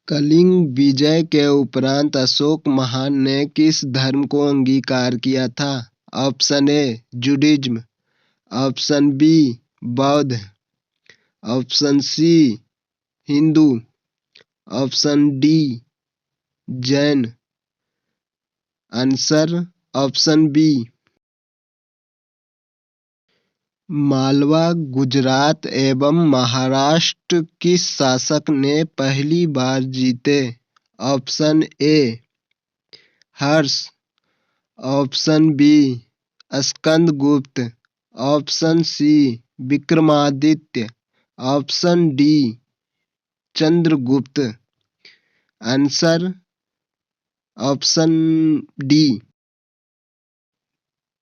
कलिंग विजय के उपरांत अशोक महान ने किस धर्म को अंगीकार किया था? Option A Judaism, option B बौद्ध, option C Hindu, option D Jain. Answer option B. Malwa, Gujarat एवं महाराष्ट्र किस शासक ने पहली बार जीते? Option A Harsha, option B Skandagupta, option C Vikramaditya, option D Chandragupta. Answer option D.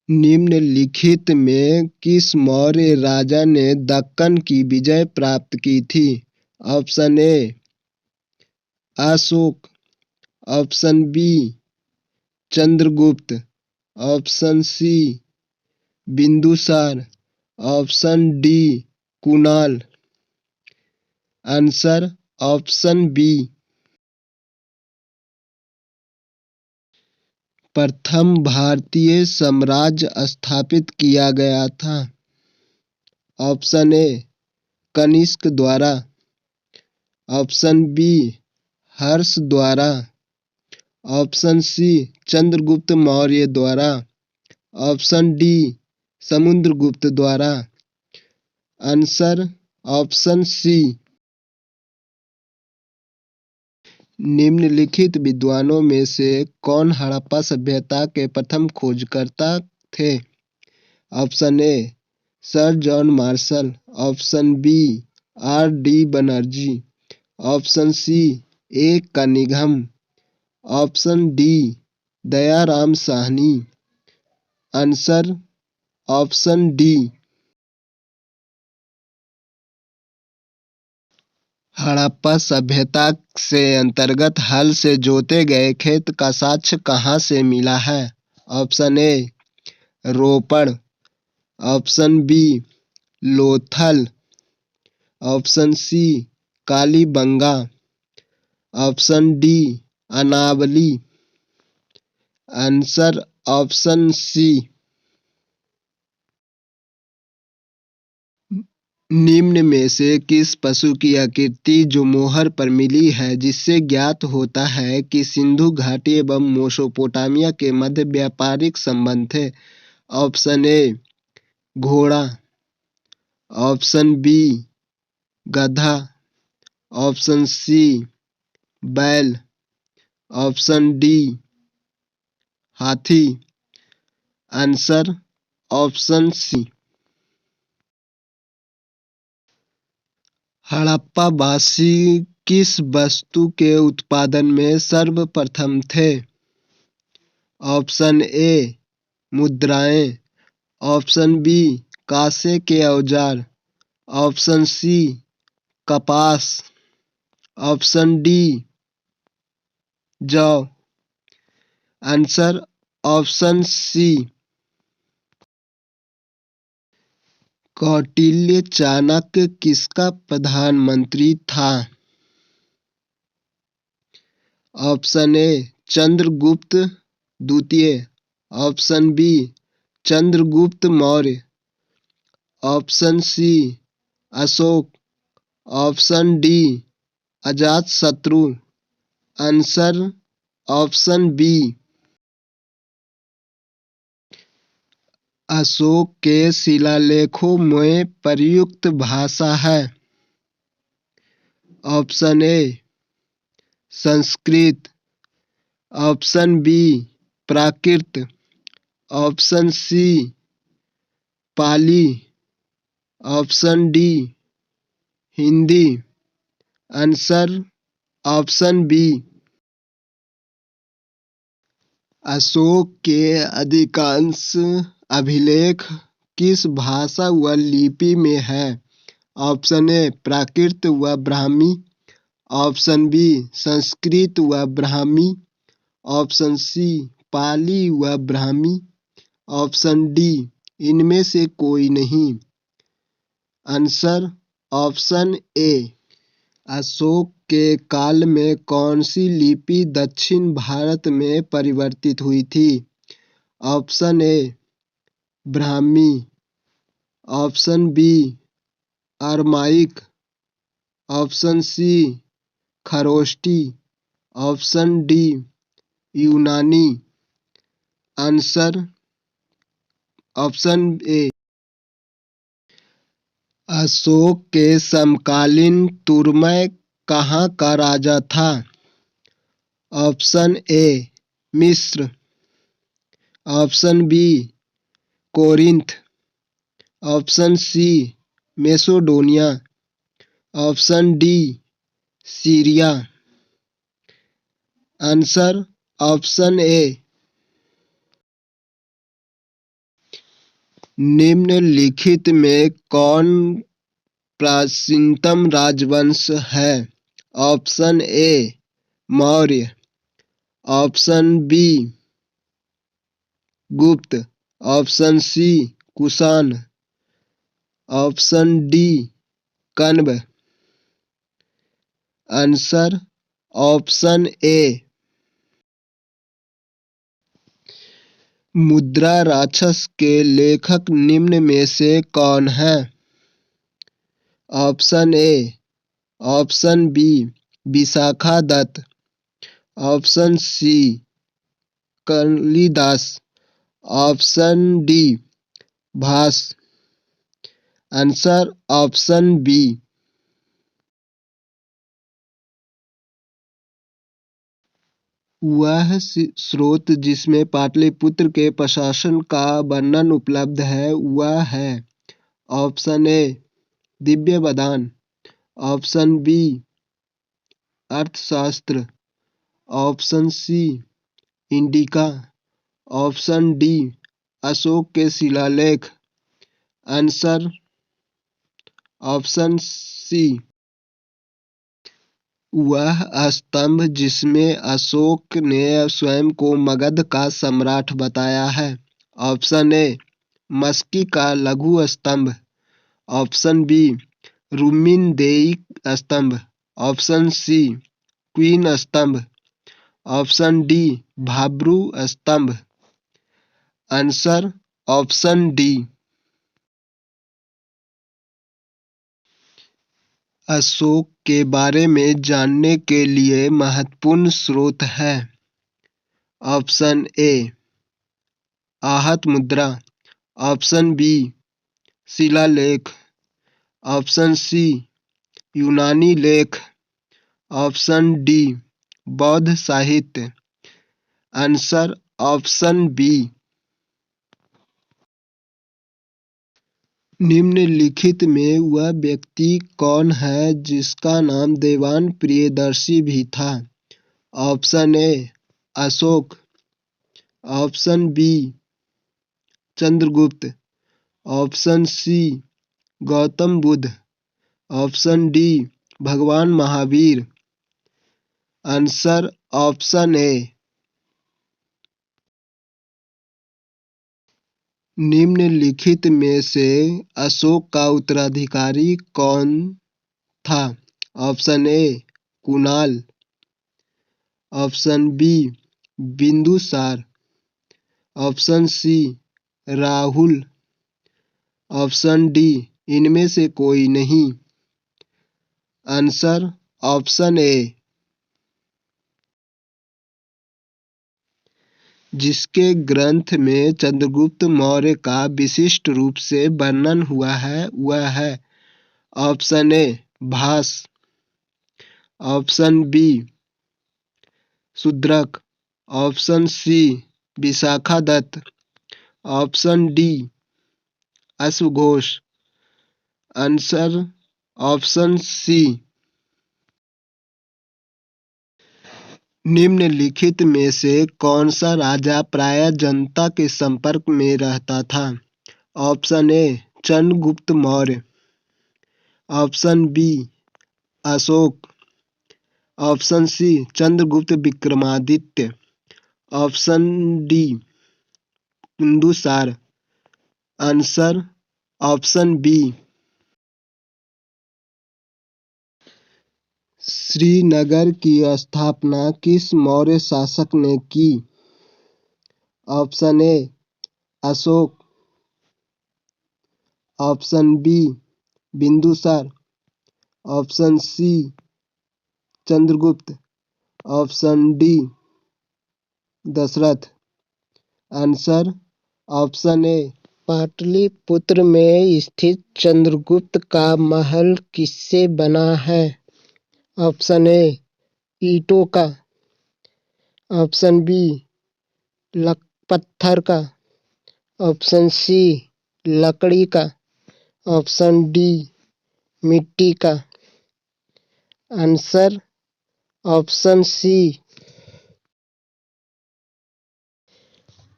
निम्नलिखित में किस मौर्य राजा ने दक्कन की विजय प्राप्त की थी? Option A Ashoka, option B Chandragupta, option C Bindusara, option D Kunal. Answer option B. प्रथम भारतीय साम्राज्य स्थापित किया गया था? ऑप्शन ए कनिष्क द्वारा, ऑप्शन बी हर्ष द्वारा, ऑप्शन सी चंद्रगुप्त मौर्य द्वारा, ऑप्शन डी समुद्रगुप्त द्वारा। Answer option C. निम्नलिखित विद्वानों में से कौन हड़प्पा सभ्यता के प्रथम खोजकर्ता थे? Option A sir John Marshall, option B R D Banerjee, option C A Cunningham, option D Dayaram Sahni. Answer option D. Harappa सभ्यता से अंतर्गत हल से जोते गए खेत का साक्ष्य कहाँ से मिला है? Option A Ropar, option B Lothal, option C Kalibanga, option D Anavali. Answer option C. निम्न में से किस पशु की आकृति जो मोहर पर मिली है जिससे ज्ञात होता है कि सिंधु घाटी एवं मेसोपोटामिया के मध्य व्यापारिक संबंध थे? ऑप्शन ए घोड़ा, ऑप्शन बी गधा, ऑप्शन सी बैल, ऑप्शन डी हाथी। Answer option C. हड़प्पावासी किस वस्तु के उत्पादन में सर्वप्रथम थे? ऑप्शन ए मुद्राएं, ऑप्शन बी कांसे के औजार, ऑप्शन सी कपास, ऑप्शन डी जौ। Answer option C. Kautilya Chanakya किसका प्रधानमंत्री था? ऑप्शन ए चंद्रगुप्त द्वितीय, option B Chandragupta Maurya, option C Ashoka, option D Ajatashatru. Answer option B. Ashoka के शिलालेखों में प्रयुक्त भाषा है? Option A Sanskrit, option B Prakrit, option C Pali, option D Hindi. Answer option B. Ashoka के अधिकांश अभिलेख किस भाषा व लिपि में है? ऑप्शन ए प्राकृत व ब्राह्मी, ऑप्शन बी संस्कृत व ब्राह्मी, ऑप्शन सी पाली व ब्राह्मी, ऑप्शन डी इनमें से कोई नहीं। Answer option A. अशोक के काल में कौन सी लिपि दक्षिण भारत में परिवर्तित हुई थी? Option A Brahmi, option B Aramaic, option C Kharosthi, option D यूनानी। Answer option A. अशोक के समकालीन तुर्मय कहाँ का राजा था? ऑप्शन ए मिस्र, option B Corinth, option C Macedonia, option D Syria. Answer option A. निम्नलिखित में कौन प्राचीनतम राजवंश है? Option A Maurya, option B Gupta, option C Kushan, option D Kanva. Answer option A. Mudra Rakshasa के लेखक निम्न में से कौन है? Option A, option B Vishakha Datta, option C Kalidasa, option D Bhasa. Answer option B. वह स्रोत जिसमें पाटलिपुत्र के प्रशासन का वर्णन उपलब्ध है वह है option A Divya Badan, option B Arthashastra, option C Indica, option D Ashoka के शिलालेख। Answer option C. वह स्तंभ जिसमें अशोक ने स्वयं को मगध का सम्राट बताया है। ऑप्शन ए मस्की का लघु स्तंभ, ऑप्शन बी रुक्मिणदेई स्तंभ, ऑप्शन सी क्वीन स्तंभ, ऑप्शन डी भाब्रू स्तंभ। Answer option D. अशोक के बारे में जानने के लिए महत्वपूर्ण स्रोत है। ऑप्शन ए आहत मुद्रा, ऑप्शन बी शिलालेख, ऑप्शन सी यूनानी लेख, ऑप्शन डी बौद्ध साहित्य। Answer option B. निम्नलिखित में वह व्यक्ति कौन है जिसका नाम देवान प्रियदर्शी भी था? Option A Ashoka, option B Chandragupta, option C Gautam Buddha, option D भगवान महावीर। Answer option A. निम्नलिखित में से अशोक का उत्तराधिकारी कौन था? Option A Kunal, option B Bindusara, option C Rahul, option D इनमें से कोई नहीं। Answer option A. जिसके ग्रंथ में चंद्रगुप्त मौर्य का विशिष्ट रूप से वर्णन हुआ है वह है option A Bhasa, option B Shudraka, option C Vishakha Datta, option D अश्वघोष। Answer option C. निम्नलिखित में से कौन सा राजा प्रायः जनता के संपर्क में रहता था? Option A Chandragupta Maurya, option B Ashoka, option C Chandragupta Vikramaditya, option D Bindusara. Answer option B. Srinagar की स्थापना किस मौर्य शासक ने की? Option A Ashoka, option B Bindusara, option C Chandragupta, option D Dasharatha. Answer option A. Pataliputra में स्थित चंद्रगुप्त का महल किससे बना है? ऑप्शन ए ईंटों का, ऑप्शन बी पत्थर का, ऑप्शन सी लकड़ी का, ऑप्शन डी मिट्टी का। Answer option C.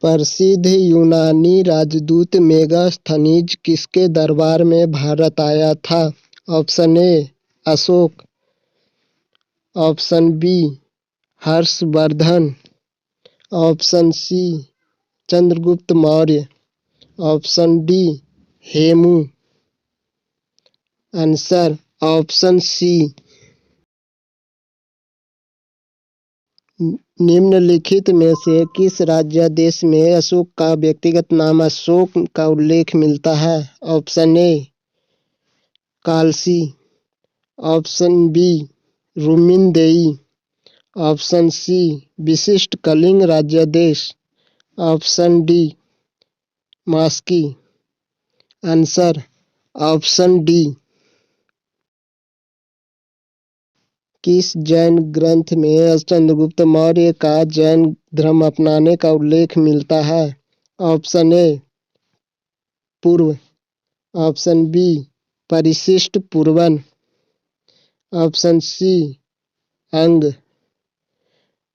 प्रसिद्ध यूनानी राजदूत मेगास्थनीज किसके दरबार में भारत आया था? Option A Ashoka, option B Harshavardhana, option C Chandragupta Maurya, option D Hemu. Answer option C. निम्नलिखित में से किस राज्यादेश में अशोक का व्यक्तिगत नाम अशोक का उल्लेख मिलता है? Option A Kalsi, option B Rummindei, option C विशिष्ट कलिंग राज्यादेश, option D Maski. Answer option D. किस जैन ग्रंथ में चंद्रगुप्त मौर्य का जैन धर्म अपनाने का उल्लेख मिलता है? ऑप्शन ए पूर्व, ऑप्शन बी परिशिष्ट पूर्वन, option C Anga,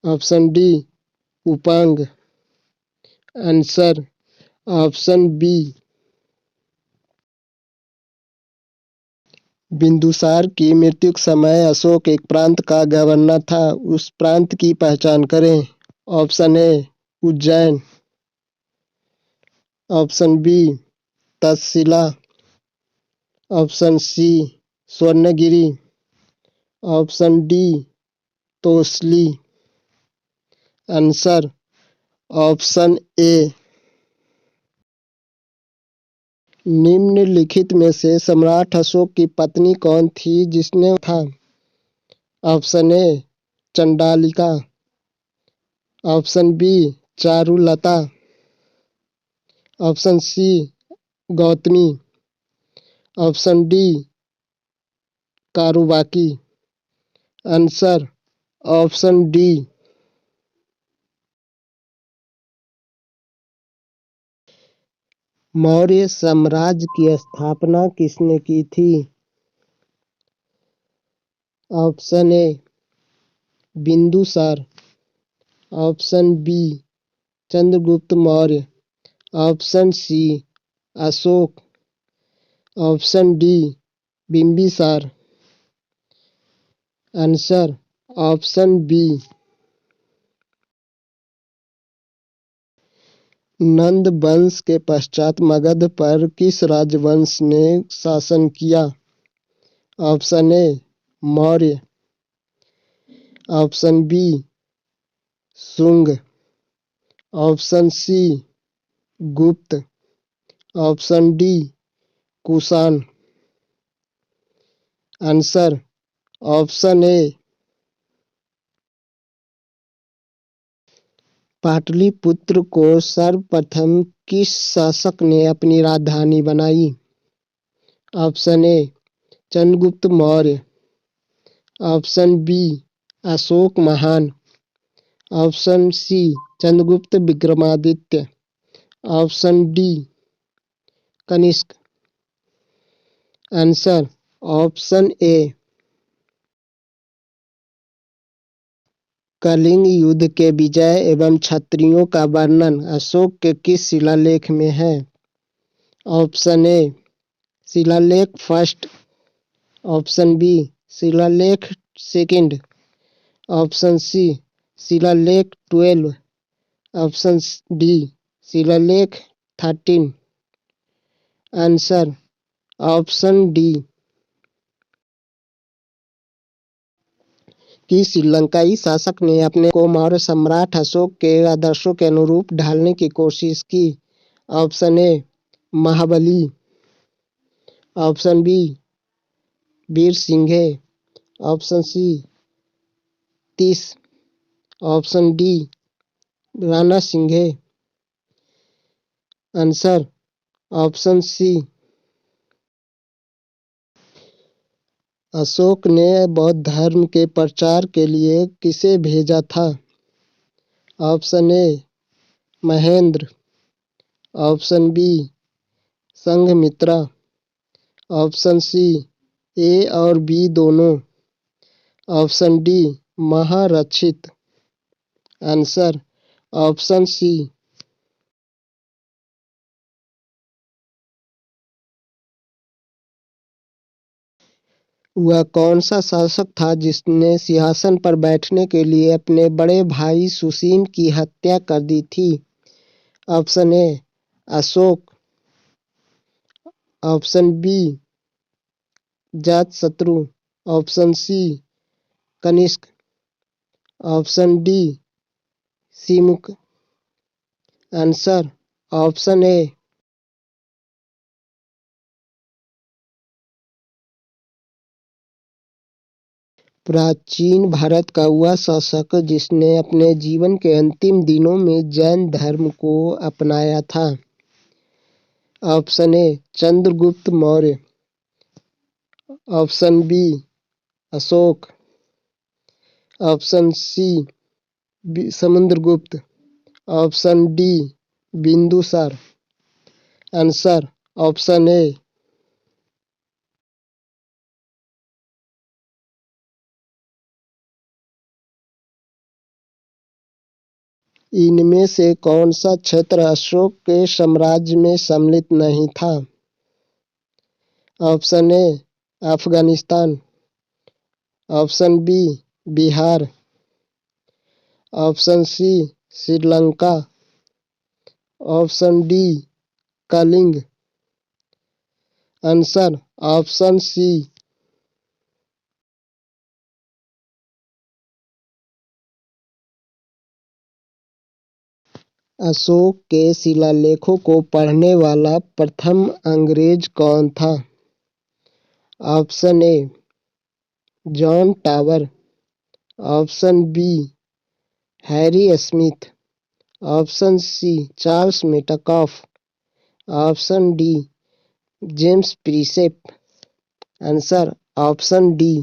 option D Upanga. Answer option B. Bindusara की मृत्यु के समय अशोक एक प्रांत का गवर्नर था। उस प्रांत की पहचान करें। Option A Ujjain, option B Takshashila, option C Suvarnagiri, option D Tosali. Answer option A. निम्नलिखित में से सम्राट अशोक की पत्नी कौन थी जिसने था? Option A Chandalika, option B Charulata, option C Gautami, option D Karuvaki. Answer option D. Maurya साम्राज्य की स्थापना किसने की थी? Option A Bindusara, option B Chandragupta Maurya, option C Ashoka, option D Bimbisara. Answer option B. Nanda वंश के पश्चात मगध पर किस राजवंश ने शासन किया? Option A Maurya, option B Shunga, option C Gupta, option D Kushan. Answer option A. Pataliputra को सर्वप्रथम किस शासक ने अपनी राजधानी बनाई? Option A Chandragupta Maurya, option B Ashoka महान, option C Chandragupta Vikramaditya, option D Kanishka. Answer option A. Kalinga युद्ध के विजय एवं क्षत्रियों का वर्णन अशोक के किस शिलालेख में है? ऑप्शन ए शिलालेख फर्स्ट, ऑप्शन बी शिलालेख सेकंड, ऑप्शन सी शिलालेख 12, ऑप्शन डी शिलालेख 13। Answer option D. कि श्रीलंकाई शासक ने अपने को मौर्य सम्राट अशोक के आदर्शों के अनुरूप ढालने की कोशिश की? Option A Mahabali, option B Veer Singhe, option C Tissa, option D Rana Singhe. Answer option C. Ashoka ने बौद्ध धर्म के प्रचार के लिए किसे भेजा था? Option A Mahendra, option B Sanghamitra, option C A और बी दोनों, option D Maharakshita. Answer option C. वह कौन सा शासक था जिसने सिंहासन पर बैठने के लिए अपने बड़े भाई सुसीम की हत्या कर दी थी? Option A Ashoka, option B Ajatashatru, option C Kanishka, option D Simuka. Answer option A. प्राचीन भारत का वह शासक जिसने अपने जीवन के अंतिम दिनों में जैन धर्म को अपनाया था? Option A Chandragupta Maurya, option B Ashoka, option C Samudragupta, option D Bindusara. Answer option A. इनमें से कौन सा क्षेत्र अशोक के साम्राज्य में सम्मिलित नहीं था? Option A Afghanistan, option B Bihar, option C Sri Lanka, option D Kalinga. Answer option C. Ashoka के शिलालेखों को पढ़ने वाला प्रथम अंग्रेज कौन था? Option A John Tower, option B Harry Smith, option C Charles Metcalfe, option D James Prinsep. Answer option D.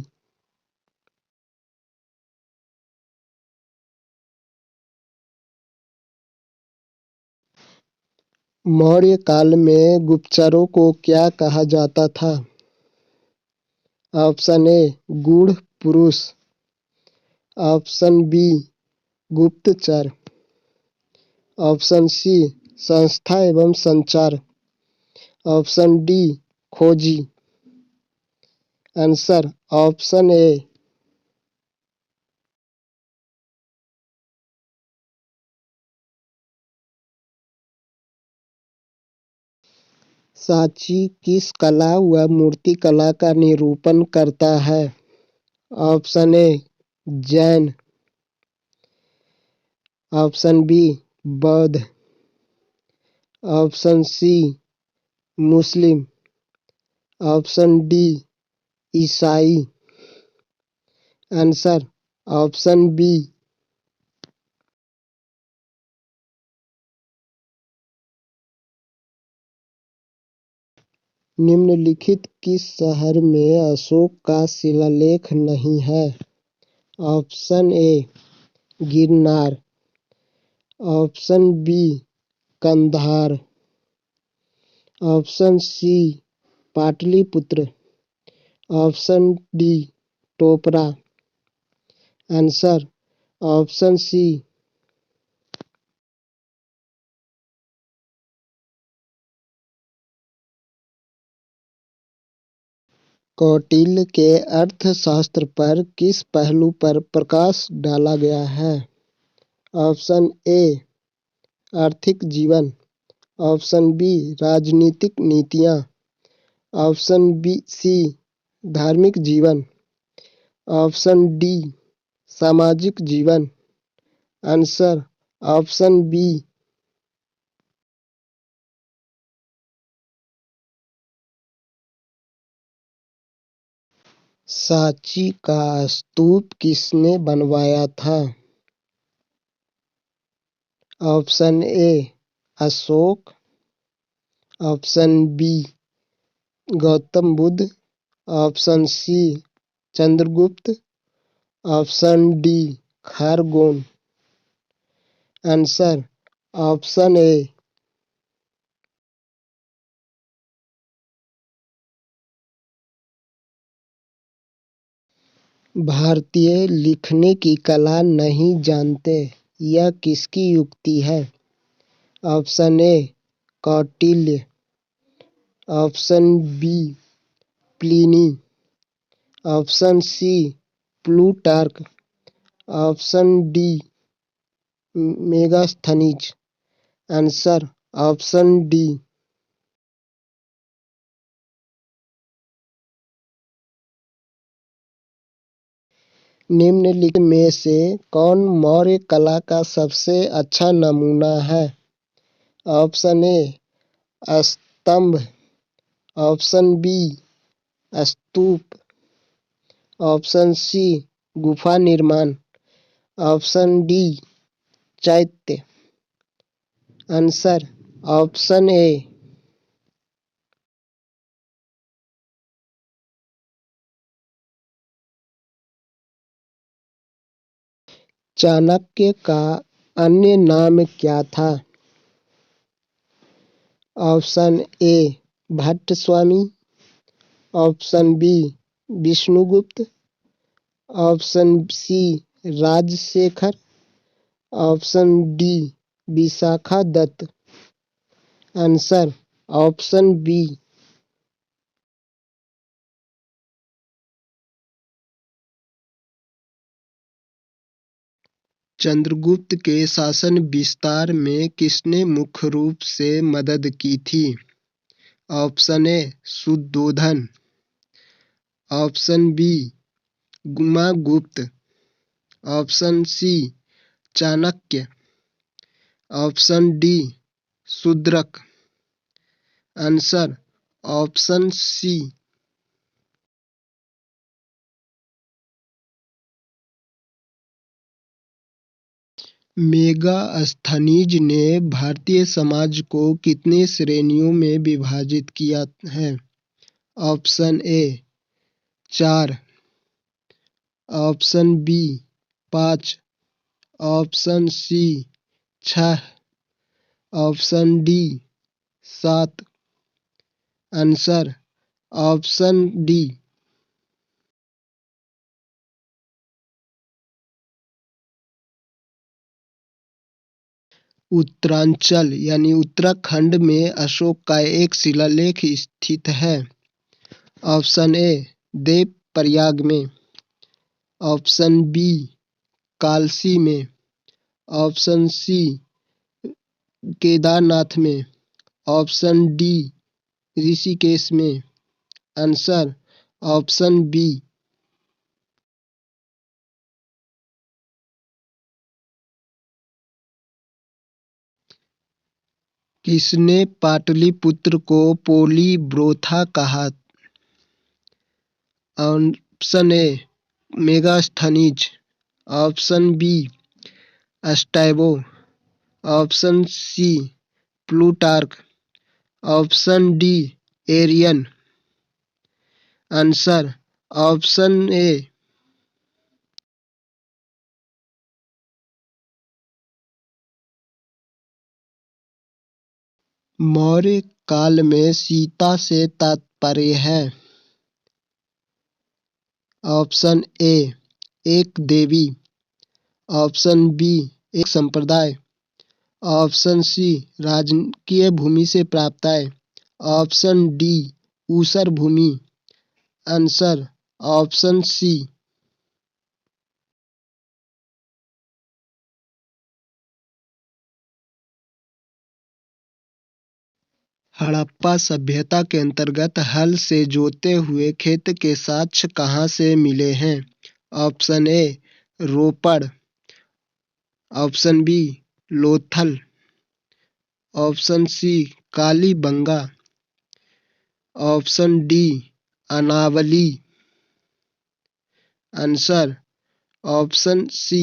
Maurya काल में गुप्तचरों को क्या कहा जाता था? ऑप्शन ए गूढ़ पुरुष, ऑप्शन बी गुप्तचर, ऑप्शन सी संस्था एवं संचार, ऑप्शन डी खोजी। Answer option A. सांची किस कला व मूर्तिकला का निरूपण करता है? Option A Jain, option B बौद्ध, ऑप्शन सी मुस्लिम, ऑप्शन डी ईसाई। Answer option B. निम्नलिखित किस शहर में अशोक का शिलालेख नहीं है? Option A Girnar, option B Kandahar, option C Pataliputra, option D Topra. Answer option C. Kautilya के अर्थशास्त्र पर किस पहलू पर प्रकाश डाला गया है? ऑप्शन ए आर्थिक जीवन, ऑप्शन बी राजनीतिक नीतियाँ, ऑप्शन बी सी धार्मिक जीवन, ऑप्शन डी सामाजिक जीवन। Answer option B. सांची का स्तूप किसने बनवाया था? Option A Ashoka, option B Gautam Buddha, option C Chandragupta, option D Khargone. Answer option A. भारतीय लिखने की कला नहीं जानते, यह किसकी युक्ति है? Option A Kautilya, option B Pliny, option C Plutarch, option D Megasthenes. Answer option D. निम्नलिखित में से कौन मौर्य कला का सबसे अच्छा नमूना है? ऑप्शन ए स्तंभ, ऑप्शन बी स्तूप, ऑप्शन सी गुफा निर्माण, ऑप्शन डी चैत्य। Answer option A. चाणक्य का अन्य नाम क्या था? Option A Bhatt Swami, option B Vishnugupta, option C Rajashekhar, option D Vishakha Datta. Answer option B. Chandragupta के शासन विस्तार में किसने मुख्य रूप से मदद की थी? Option A Shuddhodana, option B Gupta, option C Chanakya, option D Shudraka. Answer option C. Megasthenes ने भारतीय समाज को कितनी श्रेणियों में विभाजित किया है? Option A 4, option B 5, option C 6, option D 7। Answer option D. Uttaranchal यानी उत्तराखंड में अशोक का एक शिलालेख स्थित है। ऑप्शन ए देवप्रयाग में, ऑप्शन बी कालसी में, ऑप्शन सी केदारनाथ में, ऑप्शन डी ऋषिकेश में। Answer option B. किसने पाटलिपुत्र को पोलीब्रोथा कहा? Option A Megasthenes, option B Strabo, option C Plutarch, option D Arrian. Answer option A. Maurya काल में सीता से तात्पर्य है? ऑप्शन ए एक देवी, ऑप्शन बी एक संप्रदाय, ऑप्शन सी राजकीय भूमि से प्राप्त है, ऑप्शन डी ऊसर भूमि। Answer option C. हड़प्पा सभ्यता के अंतर्गत हल से जोते हुए खेत के साक्ष्य कहाँ से मिले हैं? Option A Ropar. Option B Lothal. Option C Kalibanga. Option D Anavali. Answer option C.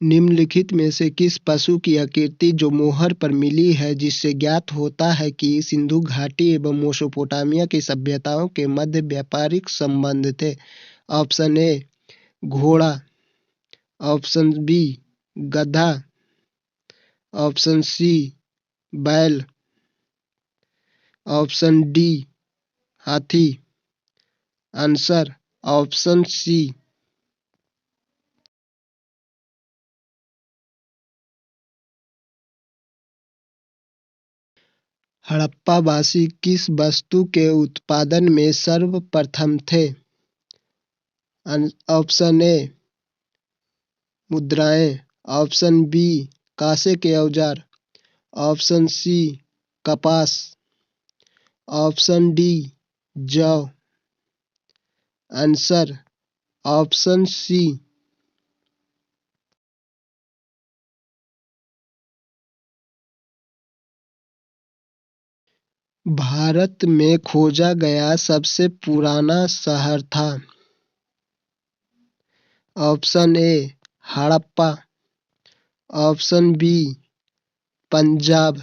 निम्नलिखित में से किस पशु की आकृति जो मोहर पर मिली है जिससे ज्ञात होता है कि सिंधु घाटी एवं मेसोपोटामिया की सभ्यताओं के मध्य व्यापारिक संबंध थे? ऑप्शन ए घोड़ा। ऑप्शन बी गधा। ऑप्शन सी बैल। ऑप्शन डी हाथी। Answer option C. हड़प्पावासी किस वस्तु के उत्पादन में सर्वप्रथम थे? ऑप्शन ए मुद्राएं। ऑप्शन बी कांसे के औजार। ऑप्शन सी कपास। ऑप्शन डी जौ। Answer option C. भारत में खोजा गया सबसे पुराना शहर था? Option A Harappa. Option B Punjab.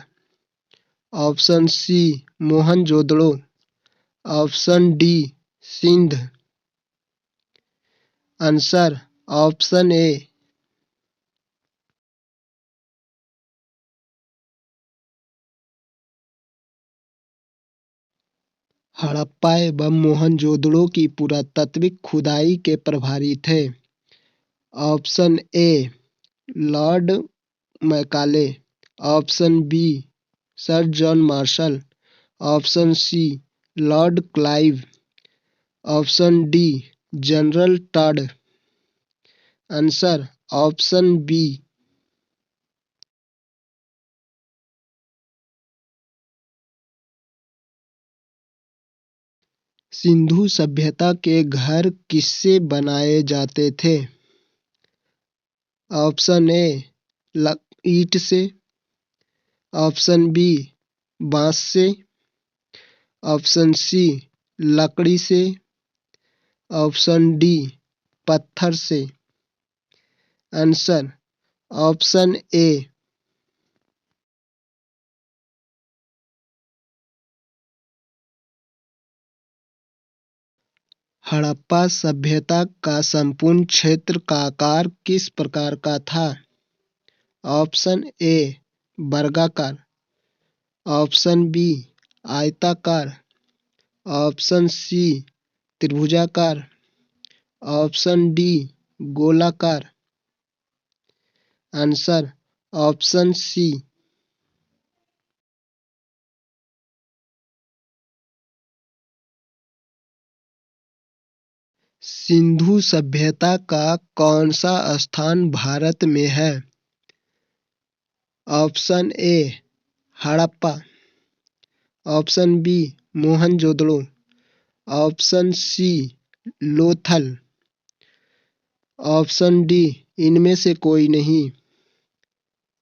Option C Mohenjodaro. Option D Sindh. Answer option A. Harappa एवं मोहनजोदड़ो की पुरातात्विक खुदाई के प्रभारी थे? Option A Lord Macaulay. Option B sir John Marshall. Option C Lord Clive. Option D general Tod. Answer option B. Sindhu सभ्यता के घर किससे बनाए जाते थे? ऑप्शन ए ईंट से। ऑप्शन बी बांस से। ऑप्शन सी लकड़ी से। ऑप्शन डी पत्थर से। Answer option A. हड़प्पा सभ्यता का संपूर्ण क्षेत्र का आकार किस प्रकार का था? ऑप्शन ए वर्गाकार। ऑप्शन बी आयताकार। ऑप्शन सी त्रिभुजाकार। ऑप्शन डी गोलाकार। Answer option C. सिंधु सभ्यता का कौन सा स्थान भारत में है? Option A Harappa. Option B Mohenjodaro. Option C Lothal. Option D इनमें से कोई नहीं।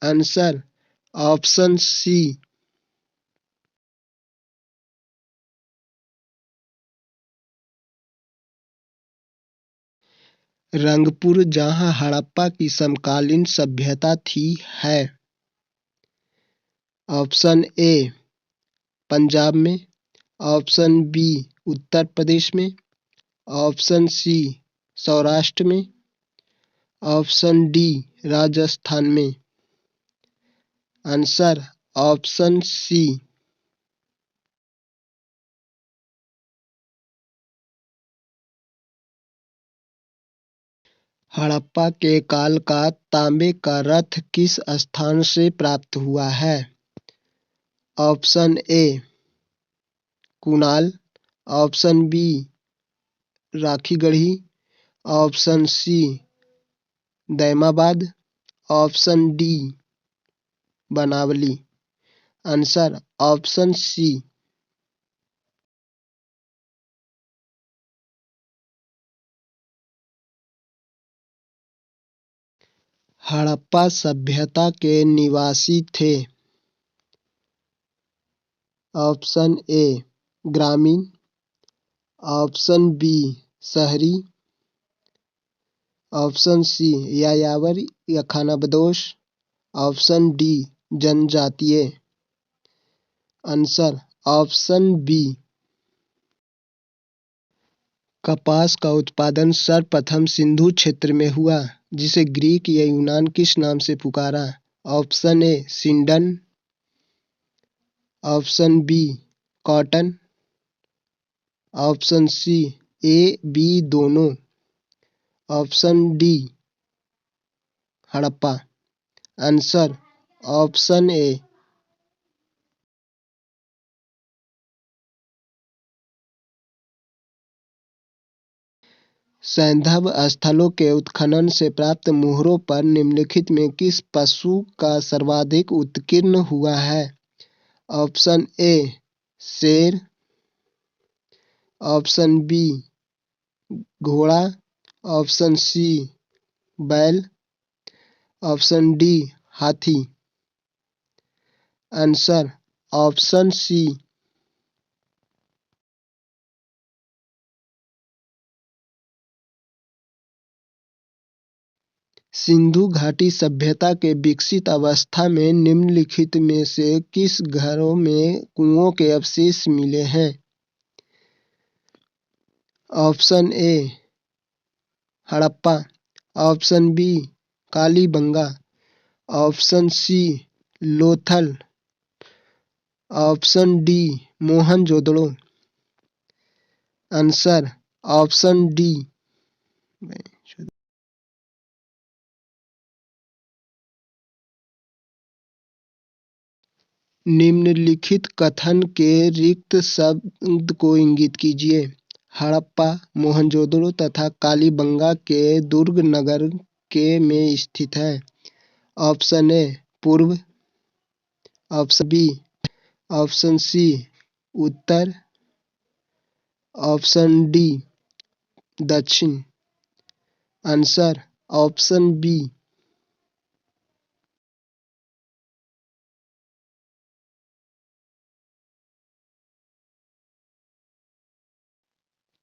आंसर ऑप्शन सी। रंगपुर जहां हड़प्पा की समकालीन सभ्यता थी है? ऑप्शन ए पंजाब में। ऑप्शन बी उत्तर प्रदेश में। ऑप्शन सी सौराष्ट्र में। ऑप्शन डी राजस्थान में। Answer option C. हड़प्पा के काल का तांबे का रथ किस स्थान से प्राप्त हुआ है? Option A Kunal. Option B Rakhigarhi. Option C Daimabad. Option D Banawali. Answer option C. Harappa सभ्यता के निवासी थे? ऑप्शन ए ग्रामीण, ऑप्शन बी शहरी, ऑप्शन सी यायावर या खानाबदोश, ऑप्शन डी जनजातीय। Answer option B. कपास का उत्पादन सर्वप्रथम सिंधु क्षेत्र में हुआ, जिसे ग्रीक या यूनान किस नाम से पुकारा? Option A Sindon, option B cotton, option C A B दोनों, option D Harappa. Answer option A. सैंधव स्थलों के उत्खनन से प्राप्त मुहरों पर निम्नलिखित में किस पशु का सर्वाधिक उत्कीर्ण हुआ है? ऑप्शन ए शेर, ऑप्शन बी घोड़ा, ऑप्शन सी बैल, ऑप्शन डी हाथी। Answer option C. सिंधु घाटी सभ्यता के विकसित अवस्था में निम्नलिखित में से किस घरों में कुओं के अवशेष मिले हैं? Option A Harappa, option B Kalibangan, option C Lothal, option D Mohenjodaro. Answer option D. निम्नलिखित कथन के रिक्त शब्द को इंगित कीजिए। हड़प्पा मोहनजोदड़ो तथा कालीबंगा के दुर्ग नगर के में स्थित है। ऑप्शन ए पूर्व, ऑप्शन बी, ऑप्शन सी उत्तर, ऑप्शन डी दक्षिण। Answer option B.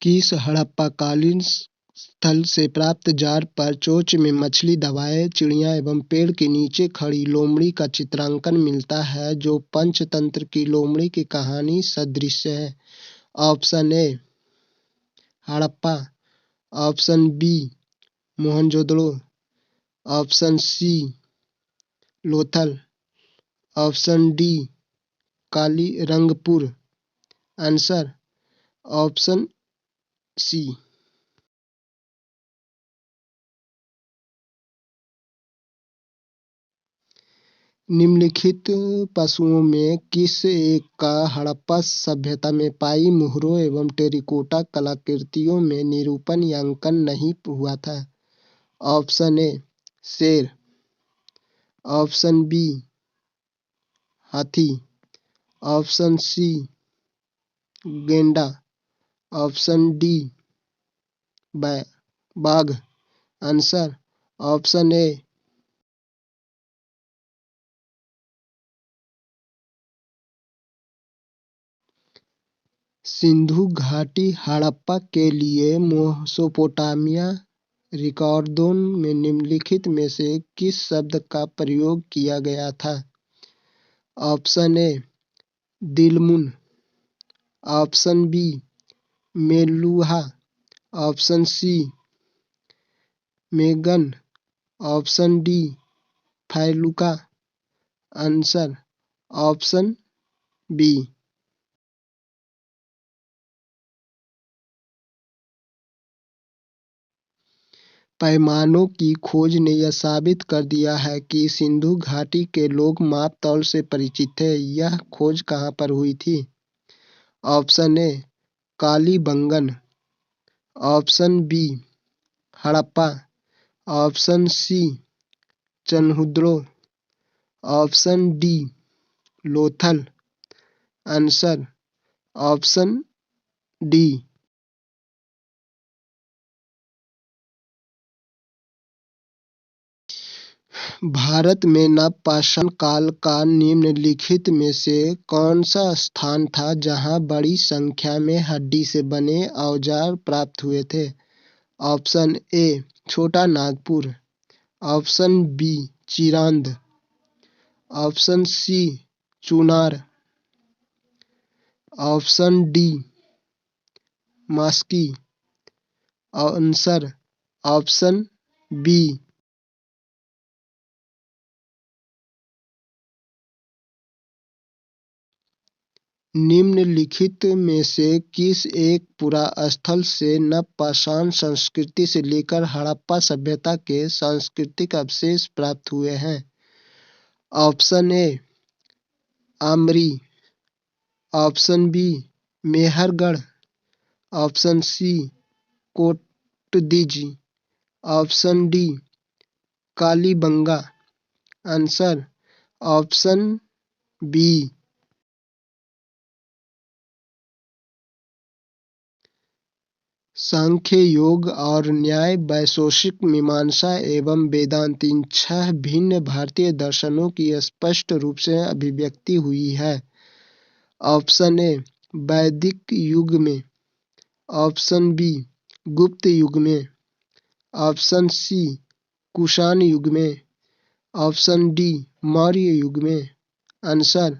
किस हड़प्पाकालीन स्थल से प्राप्त जार पर चोंच में मछली दबाए चिड़िया एवं पेड़ के नीचे खड़ी लोमड़ी का चित्रांकन मिलता है, जो पंचतंत्र की लोमड़ी की कहानी सदृश है? Option A Harappa, option B Mohenjodaro, option C Lothal, option D Kalirangpur. Answer option C. निम्नलिखित पशुओं में किस एक का हड़प्पा सभ्यता में पाई मुहरों एवं टेराकोटा कलाकृतियों में निरूपण या अंकन नहीं हुआ था? ऑप्शन ए शेर, ऑप्शन बी हाथी, ऑप्शन सी गेंडा, ऑप्शन डी बाघ। Answer option A. सिंधु घाटी हड़प्पा के लिए मेसोपोटामिया रिकॉर्डों में निम्नलिखित में से किस शब्द का प्रयोग किया गया था? Option A Dilmun, option B Meluhha, option C Magan, option D Failaka. Answer option B. पैमानों की खोज ने यह साबित कर दिया है कि सिंधु घाटी के लोग माप तौल से परिचित थे। यह खोज कहाँ पर हुई थी? Option A Kalibangan, option B Harappa, option C Chanhudaro, option D Lothal. Answer option D. Bharat में नवपाषाण काल का निम्नलिखित में से कौन सा स्थान था जहां बड़ी संख्या में हड्डी से बने औजार प्राप्त हुए थे? Option A Chota Nagpur, option B Chirand, option C Chunar, option D Maski. Answer option B. निम्नलिखित में से किस एक पुरास्थल से नवपाषाण संस्कृति से लेकर हड़प्पा सभ्यता के सांस्कृतिक अवशेष प्राप्त हुए हैं? Option A Amri, option B Mehrgarh, option C Kot Diji, option D Kalibangan. Answer option B. Sankhya, Yoga और न्याय, वैशेषिक मीमांसा एवं वेदांत इन 6 भिन्न भारतीय दर्शनों की स्पष्ट रूप से अभिव्यक्ति हुई है। ऑप्शन ए वैदिक युग में, ऑप्शन बी गुप्त युग में, ऑप्शन सी कुषाण युग में, ऑप्शन डी मौर्य युग में। Answer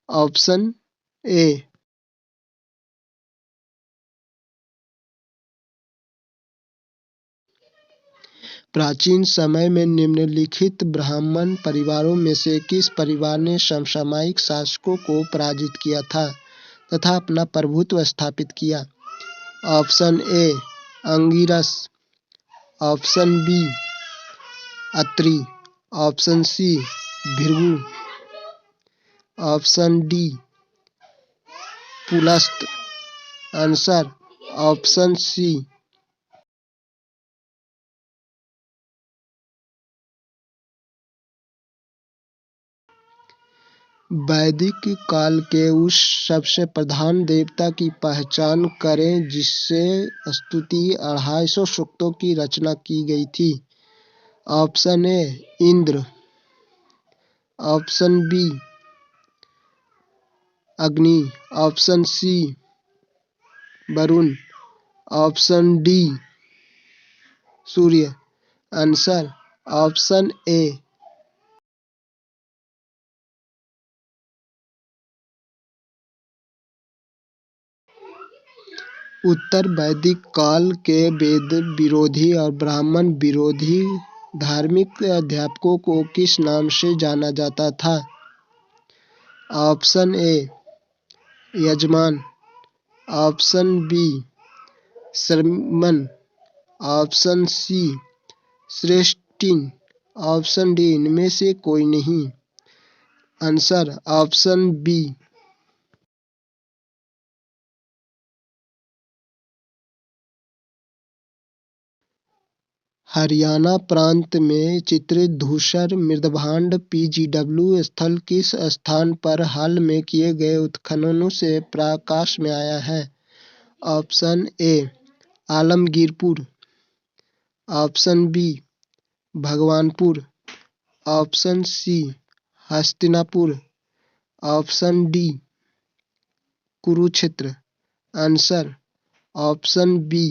option A. प्राचीन समय में निम्नलिखित ब्राह्मण परिवारों में से किस परिवार ने समसामयिक शासकों को पराजित किया था तथा अपना प्रभुत्व स्थापित किया? Option A Angiras, option B Atri, option C Bhrigu, option D Pulastya. Answer option C. वैदिक काल के उस सबसे प्रधान देवता की पहचान करें जिससे स्तुति 250 सूक्तों की रचना की गई थी? Option A Indra, option B Agni, option C Varuna, option D Surya. Answer option A. उत्तर वैदिक काल के वेद विरोधी और ब्राह्मण विरोधी धार्मिक अध्यापकों को किस नाम से जाना जाता था? ऑप्शन ए यजमान, ऑप्शन बी श्रमण, ऑप्शन सी श्रेष्ठिन, ऑप्शन डी इनमें से कोई नहीं। Answer option B. हरियाणा प्रांत में चित्रित धूसर मृदभांड पीजीडब्ल्यू स्थल किस स्थान पर हाल में किए गए उत्खननों से प्रकाश में आया है? Option A Alamgirpur, option B Bhagwanpur, option C Hastinapur, option D Kurukshetra. Answer option B